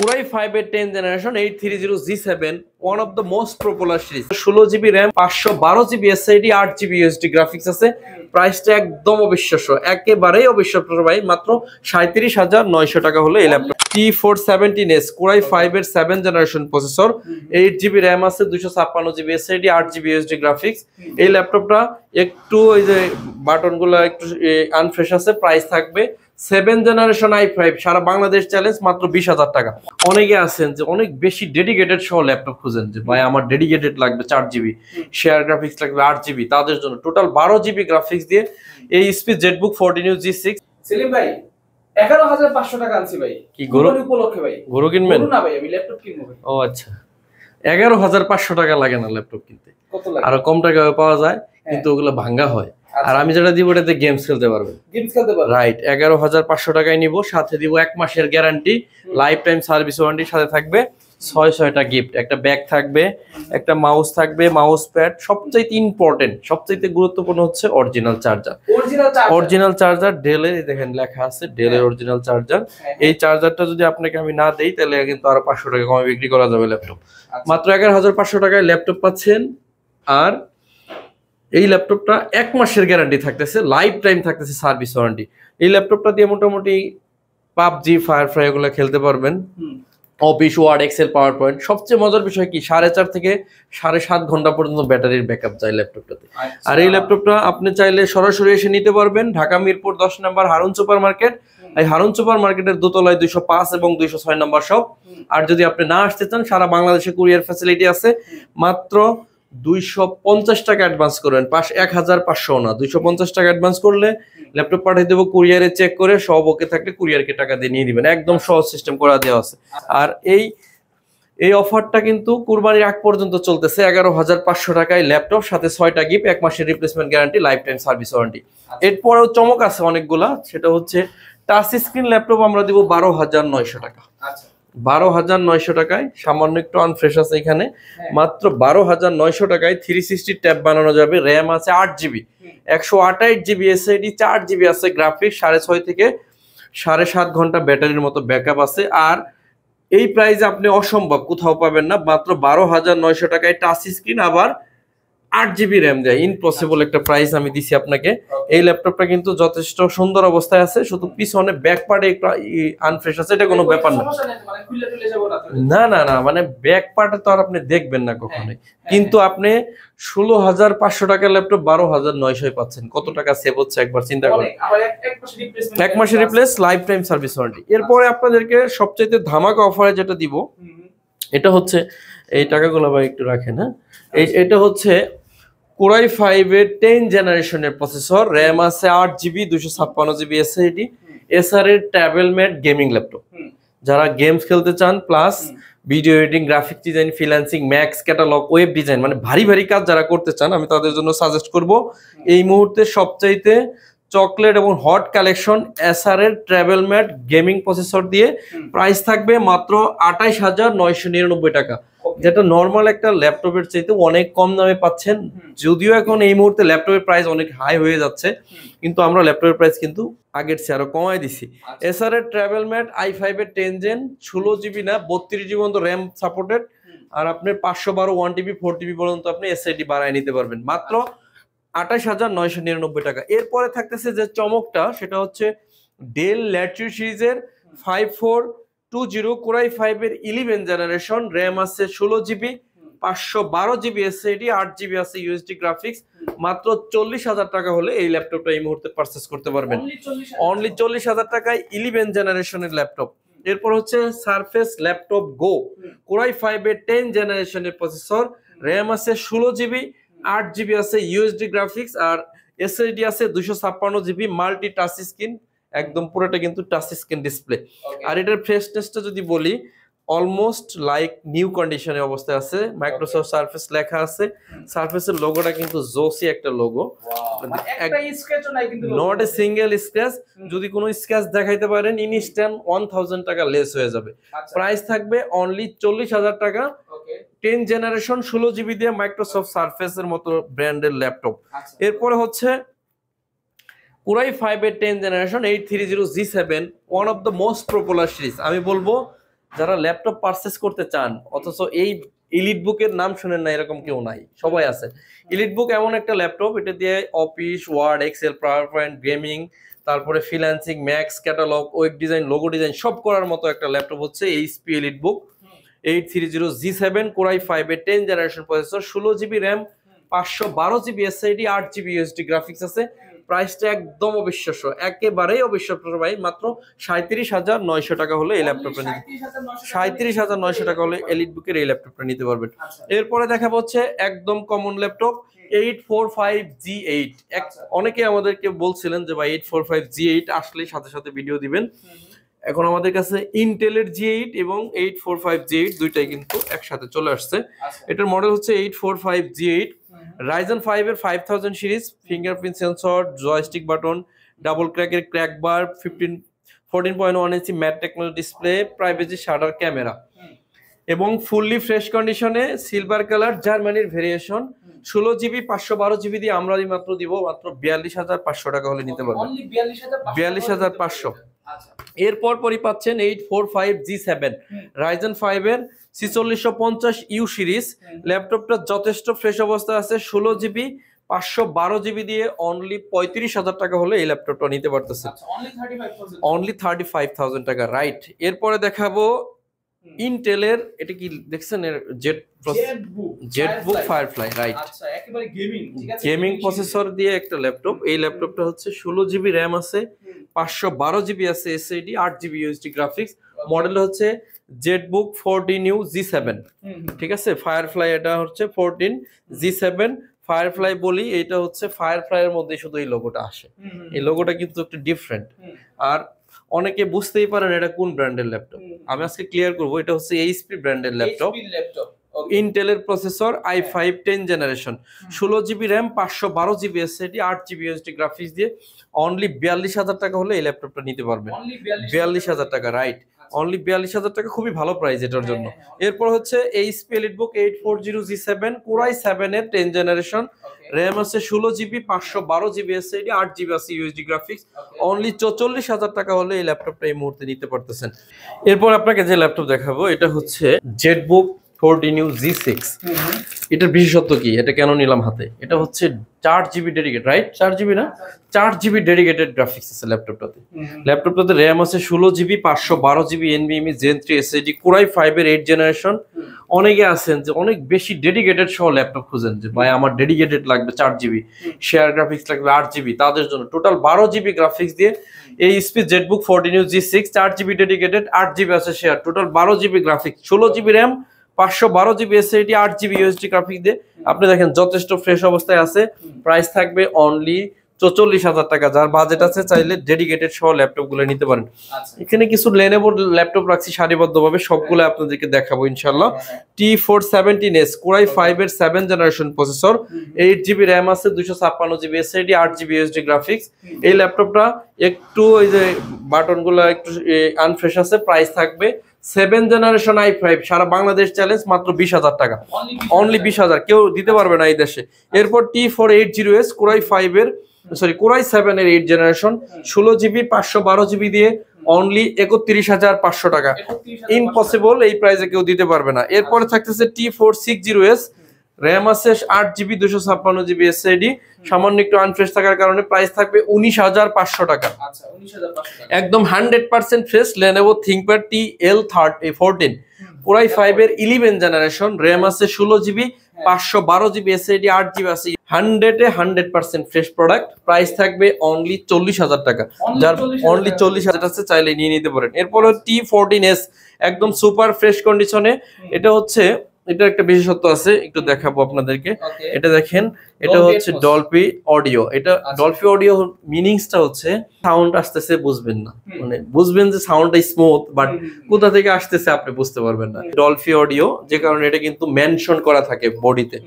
Core i5 এর 10th generation 830G7 one of the most popular series 16GB RAM 512GB SSD 8GB USD graphics আছে প্রাইসটা একদম অবিশ্বাস্য একেবারেই অবিশ্বাস্য ভাই মাত্র 37900 টাকা হলো এই ল্যাপটপ T417S Core i5 এর 7th generation processor 8GB RAM আছে 256GB SSD 8GB USD graphics এই ল্যাপটপটা একটু ওই যে বাটনগুলো একটু আনফ্রেশ আছে প্রাইস থাকবে 7th generation i5 সারা বাংলাদেশ চ্যালেঞ্জ মাত্র 20000 টাকা অনেকে আছেন যে অনেক বেশি ডেডিকেটেড সহ ল্যাপটপ খুঁজেন যে ভাই আমার ডেডিকেটেড লাগবে 4GB শেয়ার গ্রাফিক্স লাগবে 8GB তাদের জন্য টোটাল 12GB গ্রাফিক্স দিয়ে এই HP ZBook 14U G6 Selim ভাই 11500 টাকা আনছি ভাই কি গরু উপলক্ষে ভাই গরু কিনবেন না ভাই আমি ল্যাপটপ কিনবো ভাই ও আচ্ছা 11500 টাকা লাগে না ল্যাপটপ কিনতে কত লাগে আর কম টাকায় পাওয়া যায় কিন্তু ওগুলো ভাঙা হয় আর আমি যেটা দিব এটাতে গেমস খেলতে পারবেন রাইট 11500 টাকায় নিব সাথে দিব 1 মাসের গ্যারান্টি লাইফ টাইম সার্ভিস ওয়ারেন্টির সাথে থাকবে 6টা গিফট একটা ব্যাগ থাকবে একটা মাউস থাকবে মাউস প্যাড সবচেয়ে ইম্পর্টেন্ট সবচেয়ে গুরুত্বপূর্ণ হচ্ছে অরিজিনাল চার্জার ডেলের দেখেন লেখা আছে ডেলের অরিজিনাল চার্জার এই চার্জারটা যদি আপনাকে আমি না দেই তাহলে কিন্তু আরো 500 টাকা কমে বিক্রি করা যাবে ল্যাপটপ মাত্র 11500 টাকায় ল্যাপটপ পাচ্ছেন আর এই ল্যাপটপটা 1 মাসের গ্যারান্টি থাকতেছে লাইফ টাইম থাকতেছে সার্ভিস ওয়ারেন্টি এই ল্যাপটপটা দিয়ে মোটামুটি পাবজি ফায়ারফ্লাই এগুলো খেলতে পারবেন Office Word Excel PowerPoint সবচেয়ে মজার বিষয় কি 4.5 থেকে 7.5 ঘন্টা পর্যন্ত ব্যাটারির ব্যাকআপ যায় ল্যাপটপটাতে আর এই ল্যাপটপটা আপনি চাইলে সরাসরি এসে নিতে পারবেন ঢাকা মিরপুর 10 নম্বর হারুন সুপার মার্কেট এই হারুন সুপার মার্কেটের দোতলায় 205 এবং 206 নম্বর শপ আর যদি আপনি না আসতে চান সারা বাংলাদেশে কুরিয়ার ফ্যাসিলিটি আছে মাত্র 250 টাকা অ্যাডভান্স করবেন 1500 না 250 টাকা অ্যাডভান্স করলে ল্যাপটপ পাঠিয়ে দেবো কুরিয়ারে চেক করে সব ওকে থাকলে কুরিয়ারকে টাকা দিয়ে নিয়ে দিবেন একদম সহজ সিস্টেম করা দেওয়া আছে আর এই অফারটা কিন্তু কুরবানির আগ পর্যন্ত চলতেছে 11500 টাকায় ল্যাপটপ সাথে 6টা গিফট 1 মাসের replacement guarantee life time service warranty এরপরেও চমক আছে অনেকগুলা সেটা হচ্ছে টাচ স্ক্রিন ল্যাপটপ আমরা দিব 12900 টাকা আচ্ছা 12900 টাকায় সামান্য একটু আনফ্রেশ আছে এখানে মাত্র 12900 টাকায় 360 ট্যাব বানানো যাবে র্যাম আছে 8GB 128GB এসএসডি 4GB আছে গ্রাফিক্স 6.5 থেকে 7.5 ঘন্টা ব্যাটারির মতো ব্যাকআপ আছে আর এই প্রাইসে আপনি অসম্ভব কোথাও পাবেন না মাত্র 12900 টাকায় টাচ স্ক্রিন আবার 8GB র্যাম দেয় ইম্পসিবল একটা প্রাইস আমি দিছি আপনাকে এই ল্যাপটপটা কিন্তু যথেষ্ট সুন্দর অবস্থায় আছে শুধু পিছনে ব্যাক পার্টে একটু আনফ্রেশ আছে এটা কোনো ব্যাপার না না না না মানে ব্যাক পার্টে তো আর আপনি দেখবেন না কখনোই কিন্তু আপনি 16500 টাকার ল্যাপটপ 12900 পাচ্ছেন কত টাকা সেভ হচ্ছে একবার চিন্তা করেন 1 মাসের replace life time service warranty এরপরে আপনাদেরকে সবচেয়ে ধামাকা অফারে যেটা দিব এটা হচ্ছে এই টাকাগুলো ভাই একটু রাখেন হ্যাঁ এটা হচ্ছে Core i5 এর 10th জেনারেশনের প্রসেসর RAM আছে 8GB 256GB SSD Acer এর ট্যাবলেট গেমিং ল্যাপটপ যারা গেমস খেলতে চান plus video editing graphic design freelancing max catalogue web design মানে ভারী ভারী কাজ যারা করতে চান আমি তাদের জন্য সাজেস্ট করব এই মুহূর্তে সবচাইতে চকলেট এবং হট কালেকশন Acer এর ট্যাবলেট গেমিং প্রসেসর দিয়ে প্রাইস থাকবে মাত্র 28999 টাকা যেটা নরমাল একটা ল্যাপটপের চাইতে অনেক কম দামে পাচ্ছেন যদিও এখন এই মুহূর্তে ল্যাপটপের প্রাইস অনেক হাই হয়ে যাচ্ছে কিন্তু আমরা ল্যাপটপের প্রাইস কিন্তু আগের চেয়ে আরো কমাই দিছি Acer এর ট্যাবলেট i5 এর 10 জেন 16GB না 32GB পর্যন্ত RAM সাপোর্টেড আর আপনি 512 1TB 4TB পর্যন্ত আপনি SSD বাড়ায় নিতে পারবেন মাত্র 28999 টাকা এরপরে থাকতেছে যে চমকটা সেটা হচ্ছে ডেল ল্যাটিটিউড সিরিজের 5420 Core i5 এর 11th জেনারেশন RAM আছে 16GB 512GB SSD 8GB আছে USD গ্রাফিক্স মাত্র 40000 টাকা হলে এই ল্যাপটপটা এই মুহূর্তে পারচেজ করতে পারবেন অনলি 40000 টাকায় 11th জেনারেশনের ল্যাপটপ এরপর হচ্ছে সারফেস ল্যাপটপ গো Core i5 এর 10th জেনারেশনের প্রসেসর RAM আছে 16GB 8GB আছে USD গ্রাফিক্স আর SSD আছে 256GB মাল্টি টাচ স্ক্রিন একদম পুরোটা কিন্তু টাচ স্ক্রিন ডিসপ্লে আর এটার ফ্রেশনেসটা যদি বলি অলমোস্ট লাইক নিউ কন্ডিশনে অবস্থায় আছে মাইক্রোসফট সারফেস লেখা আছে সারফেসের লোগোটা কিন্তু জোসি একটা লোগো একটা স্ক্র্যাচও নাই কিন্তু নট এ সিঙ্গেল স্ক্র্যাচ যদি কোনো স্ক্র্যাচ দেখাইতে পারেন ইনস্ট্যান্ট 1000 টাকা লেস হয়ে যাবে প্রাইস থাকবে অনলি 40000 টাকা 10 জেনারেশন 16GB দিয়ে মাইক্রোসফট সারফেস এর মতো ব্র্যান্ডের ল্যাপটপ এরপরে হচ্ছে Core i5 এর 10th generation 830G7 one of the most popular series আমি বলবো যারা ল্যাপটপ পারচেস করতে চান অথচ এই এলিট বুকের নাম শুনেন না এরকম কেউ নাই, সবাই আছে। এলিট বুক এমন একটা ল্যাপটপ, এটা দিয়ে Office, Word, Excel, PowerPoint, gaming, তারপরে freelancing, max, catalogue, web design, logo design সব করার মতো একটা ল্যাপটপ হচ্ছে এইচপি এলিট বুক 830G7 Core i5 এর 10th generation processor, 16GB RAM, 512GB SSD, 8GB USD graphics আছে। প্রাইসটা একদম অবিশ্বাস্য, একেবারেই অবিশ্বাস্য ভাই, মাত্র 37,900 টাকা হলে এই ল্যাপটপটা নিতে 37,900 টাকা হলে এলিট বুকের এই ল্যাপটপটা নিতে পারবেন। এরপরে দেখা হচ্ছে একদম কমন ল্যাপটপ 845G8। অনেকে আমাদেরকে বলছিলেন যে ভাই 845G8 আসলে সাথে সাথে ভিডিও দিবেন। এখন আমাদের কাছে ইন্টেলের G8 এবং 845G8 দুইটাই কিন্তু একসাথে চলে আসছে। এটার মডেল হচ্ছে 845G8, Ryzen 5 এর 5000 series, fingerprint sensor, joystick button, double ক্র্যাকের ক্র্যাক বার, 14.1 inch matte technology display, privacy shutter camera এবং ফুললি ফ্রেশ কন্ডিশনে সিলভার কালার জার্মানির ভেরিয়েশন, 16GB 512GB দিয়ে আমরা মাত্র দিব মাত্র 42,500 টাকা হলে নিতে পারবেন। 42,500। এরপর পরই পাচ্ছেন 845G7 Ryzen 5 এর 4650U সিরিজ। ল্যাপটপটা যথেষ্ট ফ্রেশ অবস্থা আছে, 16GB 512GB দিয়ে অনলি 35,000 টাকা হলে এই ল্যাপটপটা নিতে পারতেছে, অনলি 35,000 টাকা, রাইট। এরপরে দেখাবো ইন্টেলের, এটা কি দেখছেন এর জেটবুক ফায়ারফ্লাই, রাইট। আচ্ছা, একেবারে গেমিং, ঠিক আছে, গেমিং প্রসেসর দিয়ে একটা ল্যাপটপ। এই ল্যাপটপটা হচ্ছে 16GB র্যাম আছে, 512GB আছে SSD, 8GB USD graphics. Model হচ্ছে জেটবুক 14UG7, ঠিক আছে। ফায়ারফ্লাই এটা হচ্ছে 14G7 ফায়ারফ্লাই বলি, এটা হচ্ছে ফায়ারফ্লাই এর মধ্যে শুধু এই লোগোটা আসে, এই লোগোটা কিন্তু একটু ডিফারেন্ট। আর অনেকে বুঝতেই পারেন এটা কোন ব্র্যান্ডের ল্যাপটপ, আমি আজকে ক্লিয়ার করব। এটা হচ্ছে এইচপি ব্র্যান্ডের ল্যাপটপ, ইন্টেলের processor i5 10th generation, 16GB RAM, 512GB SSD, 8GB USD graphics দিয়ে অনলি 42,000 টাকা হলে এই ল্যাপটপটা নিতে পারবেন। 42,000 টাকা, রাইট, অনলি 42,000 টাকা, খুবই ভালো প্রাইস এটার জন্য। এরপর হচ্ছে HP EliteBook 840G7 Core i7 এর 10th জেনারেশন, র্যাম আছে 16GB, 512GB এসএসডি, 8GB আছে ইউএসডি গ্রাফিক্স, অনলি 44,000 টাকা হলে এই ল্যাপটপটা এই মুহূর্তে নিতে পারতেছেন। এরপর আপনাকে যে ল্যাপটপ দেখাবো এটা হচ্ছে জেটবুক 14UG6। এটার বিশেষত্ব কি, এটা কেন নিলাম হাতে, এটা হচ্ছে 4GB ডেডিকেটেড, রাইট, 4GB না, 4GB ডেডিকেটেড গ্রাফিক্স আছে ল্যাপটপটাতে। ল্যাপটপটাতে র্যাম আছে 16GB, 512GB NVMe Gen 3 SSD, Core i5 এর 8th জেনারেশন। অনেকে আছেন যে অনেক বেশি ডেডিকেটেড সহ ল্যাপটপ খুঁজেন, যে ভাই আমার ডেডিকেটেড লাগবে 4GB, শেয়ার গ্রাফিক্স লাগবে 8GB, তাদের জন্য টোটাল 12GB গ্রাফিক্স দিয়ে এই HP Jetbook 14UG6, 4GB dedicated, 8GB আছে share, total 12GB graphics, 16GB RAM, 512GB SSD, 8GB USD graphics দিয়ে আপনি দেখেন যথেষ্ট ফ্রেশ অবস্থায় আছে। প্রাইস থাকবে অনলি 44,000 টাকা। যার বাজেট আছে চাইলে ডেডিকেটেড সহ ল্যাপটপ গুলো নিতে পারেন। এখানে কিছু লেনোভো ল্যাপটপ রাখছি সারিবদ্ধভাবে, সবগুলো আপনাদেরকে দেখাবো ইনশাআল্লাহ। T417S Core i5 এর 7th generation processor, 8GB RAM আছে, 256GB SSD, 8GB USD graphics. এই ল্যাপটপটা একটু এই যে বাটনগুলো একটু আনফ্রেশ আছে। প্রাইস থাকবে 7th জেনারেশন i5 সারা বাংলাদেশ চ্যালেঞ্জ মাত্র 20,000 টাকা, অনলি 20,000, কেউ দিতে পারবে না এই দেশে। এরপর T480S Core i5 এর Core i7 এর 8th জেনারেশন, 16GB 512GB দিয়ে অনলি 31,500 টাকা, ইম্পসিবল, এই প্রাইসে কেউ দিতে পারবে না। এরপরে থাকতেছে T460S, র্যাম আছে 8GB, 256GB এসএসডি, সামান্য একটু আনফ্রেশ থাকার কারণে প্রাইস থাকবে 19,500 টাকা। আচ্ছা, 19,500 একদম 100% fresh Lenovo ThinkPad TL14 Core i5 এর 11th জেনারেশন, র্যাম আছে 16GB, 512GB এসএসডি, 8GB আছে, 100% ফ্রেশ প্রোডাক্ট। প্রাইস থাকবে অনলি 40,000 টাকা, যার অনলি 40,000 আছে চাইলে নিয়ে নিতে পারেন। এরপর T14S একদম সুপার ফ্রেশ কন্ডিশনে, এটা হচ্ছে, এটা একটা বিশেষত্ব আছে একটু দেখাবো আপনাদেরকে। এটা দেখেন, এটা হচ্ছে ডলফি অডিও। এটা ডলফি অডিও মিনিংসটা হচ্ছে সাউন্ড আসতেছে বুঝবেন না, মানে বুঝবেন যে সাউন্ডটা স্মুথ, বাট কোথা থেকে আসতেছে আপনি বুঝতে পারবেন না। ডলফি অডিও, যে কারণে এটা কিন্তু মেনশন করা থাকে বডিতে।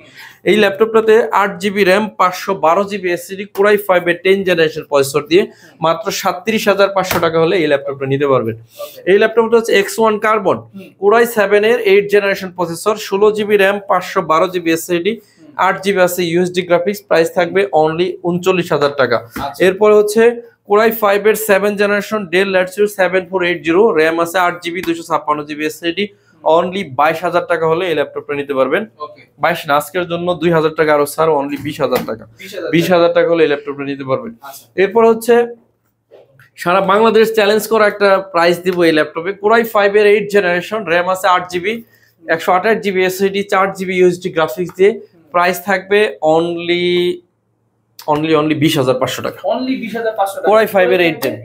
এই ল্যাপটপটাতে 8GB RAM, 512GB SSD, Core i5 এর 10th জেনারেশন প্রসেসর দিয়ে মাত্র 37,500 টাকা হলে এই ল্যাপটপটা নিতে পারবেন। এই ল্যাপটপটা হচ্ছে X1 কার্বন Core i7 এর 8th generation processor, 16GB RAM, 512GB SSD, 8GB আছে ইউএসডি গ্রাফিক্স। প্রাইস থাকবে অনলি 39,000 টাকা। এরপর হচ্ছে Core i5 এর 7 জেনারেশন ডেল ল্যাটিটিউড 7480, র‍্যাম আছে 8GB 256GB এসএসডি। অনলি 22,000 টাকা হলে এই ল্যাপটপটা নিতে পারবেন। 22 না, আজকের জন্য 2000 টাকা আরো স্যার, অনলি 20,000 টাকা। 20,000 টাকা হলে এই ল্যাপটপটা নিতে পারবেন। এরপর হচ্ছে সারা বাংলাদেশ চ্যালেঞ্জ করা একটা প্রাইস দিব এই ল্যাপটপে। Core i5 এর 8 জেনারেশন, র‍্যাম আছে 8GB 128GB SSD, 4GB USD graphics দিয়ে প্রাইস থাকবে অনলি 20,500 টাকা। Core i5 এর 8 জেন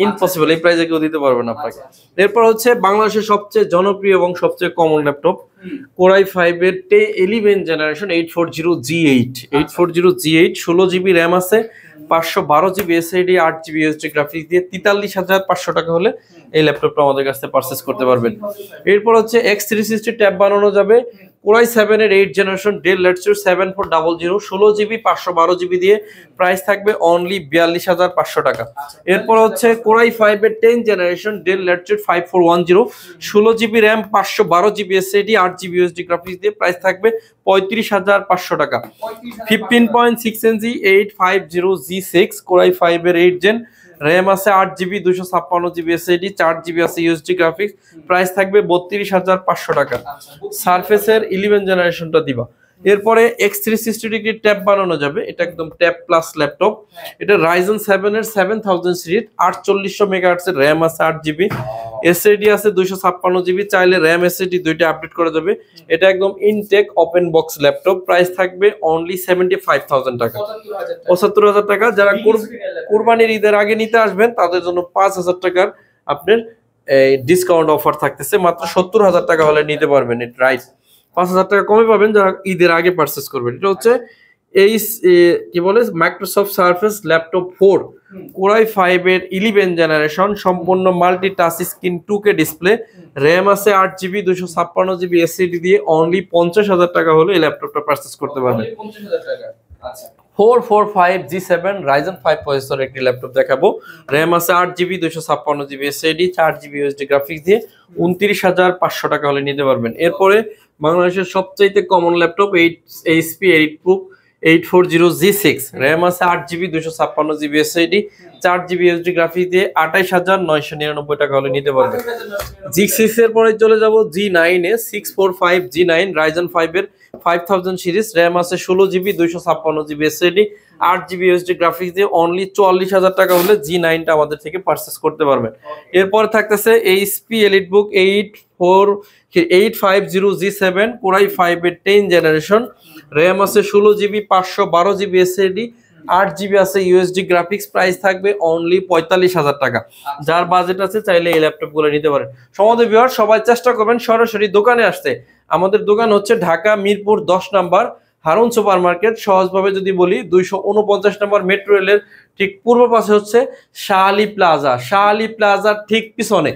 ইম্পসিবল, এই প্রাইসে কেউ দিতে পারবে না আপনাকে। এরপর হচ্ছে বাংলাদেশের সবচেয়ে জনপ্রিয় এবং সবচেয়ে কমন ল্যাপটপ Core i5 এর 11 জেনারেশন 840G8, 16GB র‍্যাম আছে, 512GB SSD, 8GB USD graphics দিয়ে 43,500 টাকা হলে এই ল্যাপটপটা আমাদের কাছে পারচেজ করতে পারবেন। এরপর হচ্ছে X360 ট্যাব বানানো যাবে। Core i7 এর 8 generation del Latitude 7400, 16GB 512GB দিয়ে প্রাইস থাকবে অনলি 42,500 টাকা। এরপর হচ্ছে Core i5 এর 10 generation del Latitude 5410, 16GB RAM 512GB SSD, 8GB USD graphics দিয়ে প্রাইস থাকবে 35,500 টাকা। 15.6 ইঞ্চি 850G6 Core i5 এর 8 জেন, র‍্যাম আছে 8GB 256GB এসএসডি, 4GB আছে ইউএসডি গ্রাফিক্স, প্রাইস থাকবে 32,500 টাকা। সারফেসের 11 জেনারেশনটা দিবা। এরপরে X360 ডিগ্রি ট্যাব বানানো যাবে, এটা একদম ট্যাব প্লাস ল্যাপটপ। এটা Ryzen 7 এর 7000 সিরিজ, 4800 মেগাহার্টজ এর র‍্যাম আছে, 8GB এসএসডি আছে 256GB, চাইলে র‍্যাম এসএসডি দুইটা আপডেট করা যাবে। এটা একদম intact open box laptop, price থাকবে অনলি 75,000 টাকা, 75,000 টাকা। যারা কুরবানির ঈদের আগে নিতে আসবেন তাদের জন্য 5,000 টাকার আপনার ডিসকাউন্ট অফার থাকতেছে, মাত্র 70,000 টাকা হলে নিতে পারবেন। এটা রাইট, 5,000 টাকা কমে পাবেন যারা ঈদের আগে পারচেজ করবেন। এটা হচ্ছে এই কি বলে Microsoft surface laptop 4 Core i5 এর 11 জেনারেশন, সম্পূর্ণ multi touch screen 2K display, RAM আছে 8GB 256GB এসএসডি দিয়ে অনলি 50,000 টাকা হলে এই ল্যাপটপটা পারচেজ করতে পারবেন। 445G7 Ryzen 5 প্রসেসর একটি ল্যাপটপ দেখাবো। র‍্যাম আছে 8GB 256GB SSD, 4GB USD graphics দিয়ে 29,500 টাকা হলে নিতে পারবেন। এরপরে বাংলাদেশের সবচাইতে common laptop HP EliteBook 840G6, RAM আছে 8GB 256GB SSD, 4GB USD graphics দিয়ে 28,999 টাকা হলে নিতে পারবেন। G6 এর পরে চলে যাব G9 এ, 645G9 Ryzen 5 এর 5000 সিরিজ, র‍্যাম আছে 16GB 256GB SSD, 8GB USD graphics দিয়ে অনলি 44,000 টাকা হলে G9টা আমাদের থেকে পারচেজ করতে পারবেন। এরপর থাকতেছে HP EliteBook 850G7 Core i5 এর 10 জেনারেশন, র‍্যাম আছে 16GB 512GB এসএসডি, 8GB আছে ইউএসডি গ্রাফিক্স, প্রাইস থাকবে অনলি 45,000 টাকা। যার বাজেট আছে চাইলে এই ল্যাপটপগুলো নিতে পারেন। সম্মানিত ভিউয়ার, সবাই চেষ্টা করবেন সরাসরি দোকানে আসতে। আমাদের দোকান হচ্ছে Dhaka Mirpur 10 number Harun super market. সহজভাবে যদি বলি 249 নম্বর মেট্রো রেলের ঠিক পূর্ব পাশে হচ্ছে শাহ আলী প্লাজা। শাহ আলী প্লাজার ঠিক পিছনে,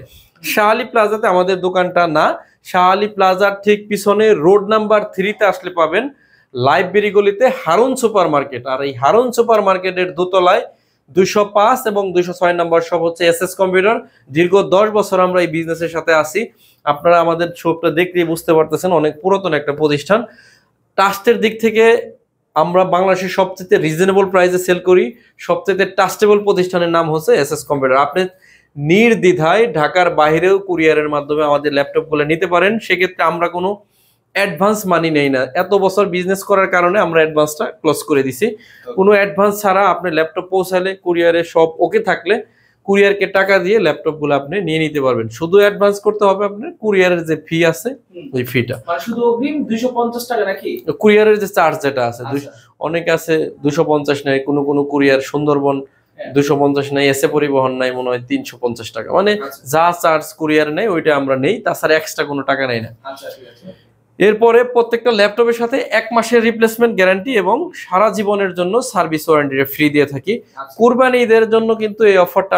শাহ আলী প্লাজাতে আমাদের দোকানটা না, শাহ আলী প্লাজার ঠিক পিছনে রোড নাম্বার 3 তে আসলে পাবেন লাইব্রেরি গলিতে হারুন সুপার মার্কেট। আর এই হারুন সুপার মার্কেটের দোতলায় 205 এবং 206 নম্বর সব হচ্ছে এসএস কম্পিউটার। দীর্ঘ 10 বছর আমরা এই বিজনেসের সাথে আছি। আপনারা আমাদের শপটা দেখলেই বুঝতে পারতেছেন, অনেক পুরাতন একটা প্রতিষ্ঠান। ট্রাস্টের দিক থেকে আমরা বাংলাদেশের সবচেয়ে রিজনেবল প্রাইসে সেল করি। সবচেয়ে ট্রাস্টেবল প্রতিষ্ঠানের নাম হচ্ছে এসএস কম্পিউটার। আপনি নির্দ্বিধায় ঢাকার বাইরেও কুরিয়ারের মাধ্যমে আমাদের ল্যাপটপগুলো নিতে পারেন। সেক্ষেত্রে আমরা কোনো অ্যাডভান্স মানি নেই না। এত বছর বিজনেস করার কারণে আমরা অ্যাডভান্সটা ক্লোজ করে দিছি। কোনো অ্যাডভান্স ছাড়া আপনি ল্যাপটপ পৌঁছালে কুরিয়ারে সব ওকে থাকলে কুরিয়ারকে টাকা দিয়ে ল্যাপটপগুলো আপনি নিয়ে নিতে পারবেন। শুধু অ্যাডভান্স করতে হবে আপনার, কুরিয়ারের যে ফি আছে ওই ফিটা, মানে শুধু অগ্রিম 250 টাকা নাকি? কুরিয়ারের যে চার্জ যেটা আছে, অনেক আছে 250 নেয়, কোনো কুরিয়ার সুন্দরবন 250 নেই, এসে পরিবহন নাই মনে হয় 350 টাকা। মানে যা চার্জ কুরিয়ার নেই ওইটা আমরা নেই, তাছাড়া এক্সট্রা কোনো টাকা নেই না। আচ্ছা, ঠিক আছে। এরপরে প্রত্যেকটা ল্যাপটপের সাথে 1 মাসের রিপ্লেসমেন্ট গ্যারান্টি এবং সারা জীবনের জন্য সার্ভিস ওয়ারেন্টি ফ্রি দিয়ে থাকি। কুরবানি ঈদের জন্য কিন্তু এই অফারটা